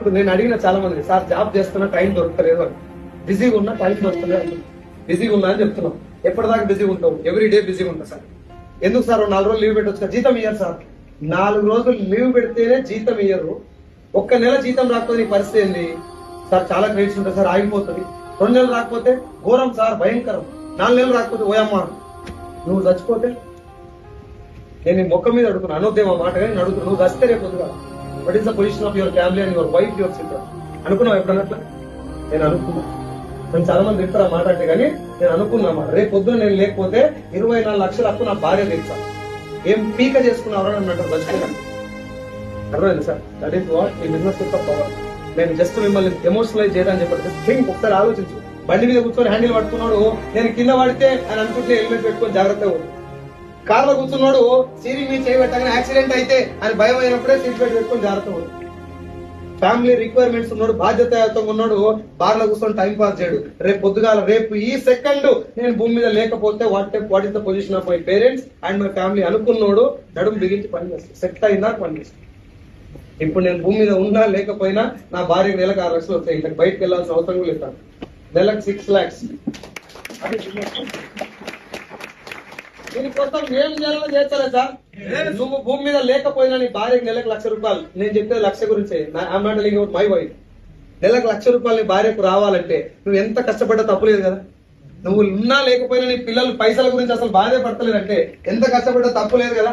ఇప్పుడు నేను అడిగిన చాలా మంది, సార్ జాబ్ చేస్తున్నా టైం దొరకలేదు అని, బిజీగా ఉన్నా టైం దొరకలేదు, బిజీగా ఉన్నా అని చెప్తున్నాం. ఎప్పటిదాకా బిజీగా ఉంటావు? ఎవ్రీ డే బిజీగా ఉంటా సార్. ఎందుకు సార్ 4 రోజులు లీవ్ పెట్టొచ్చు కదా? జీతం ఇయ్యారు సార్. 4 రోజులు లీవ్ పెడితేనే జీతం ఇయ్యరు. ఒక్క నెల జీతం రాకపోతే నీ పరిస్థితి ఏంది సార్? చాలా క్రెడిట్స్ ఉంటాయి సార్, ఆగిపోతుంది. 2 నెలలు రాకపోతే ఘోరం సార్, భయంకరం. 4 నెలలు రాకపోతే ఓయమ్మ నువ్వు చచ్చిపోతే నేను నీ మొక్క మీద అడుగుతున్నా, అనొద్దేమో మాట కానీ నేను అడుగుతున్నా, నువ్వు చస్తే రేపు వద్దుగా what is the position of your family and your wife, your children? అనుకున్నావు ఎప్పుడన్నట్లా? నేను అనుకున్నా. నేను చాలా మంది తింటారా మాట్లాడితే, కానీ నేను అనుకున్నా రేపు పొద్దున నేను లేకపోతే 24 లక్షల అప్పు నా భార్య తీర్చా. ఏం పీక చేసుకున్నావరా అన్నట్టు బతికినాను. అర్థమైంది సార్? దట్ ఈస్ వాట్ ఈ బిజినెస్ యొక్క పవర్. నేను జస్ట్ మిమ్మల్ని ఎమోషనలైజ్ చేయడానికి చెప్పండి. థింక్, ఒకసారి ఆలోచించు. బండి మీద కూర్చొని హ్యాండిల్ పట్టుకున్నాడు, నేను కింద పడితే అని అనుకుంటే హెల్మెట్ పెట్టుకొని జాగ్రత్తగా ఉంది. కార్లో కూర్చున్నాడు, సీరింగ్ మీద చేయబెట్టగానే యాక్సిడెంట్ అయితే అని భయం అయినప్పుడే సీట్ బెల్ట్ పెట్టుకొని జాగ్రత్తగా ఉంది. ఫ్యామిలీ రిక్వైర్మెంట్స్ ఉన్నాడు, బాధ్యతయుతంగా ఉన్నాడు, బార్లో కూర్చొని టైం పాస్ చేయడు. రేపు పొద్దుగాల, రేపు ఈ సెకండ్ నేను భూమి మీద లేకపోతే what is the position of my parents and my family అనుకున్నాడు. నడుము బిగించి పని చేస్తాడు, సెట్ అయిందా పని చేస్తాడు. ఇప్పుడు నేను భూమి మీద ఉన్నా లేకపోయినా నా భార్యకు నెలకు 6 లక్షలు వస్తాయి. ఇంకా బయటకు వెళ్లాల్సిన అవసరం కూడా లేదు. నెలకు 6 lakhs. దీనికోసం ఏం చేయాలో చేస్తారా సార్? నువ్వు భూమి మీద లేకపోయినా నీ భార్యకు నెలకు 1,00,000 రూపాయలు, నేను చెప్పేది 1,00,000 గురించి, I'm not telling about my wife. నెలకు 1,00,000 రూపాయలు నీ భార్యకు రావాలంటే నువ్వు ఎంత కష్టపడ్డా తప్పులేదు కదా? నువ్వు ఉన్నా లేకపోయినా నీ పిల్లలు పైసల గురించి అసలు బాధపడతలేదంటే ఎంత కష్టపడ్డా తప్పులేదు కదా?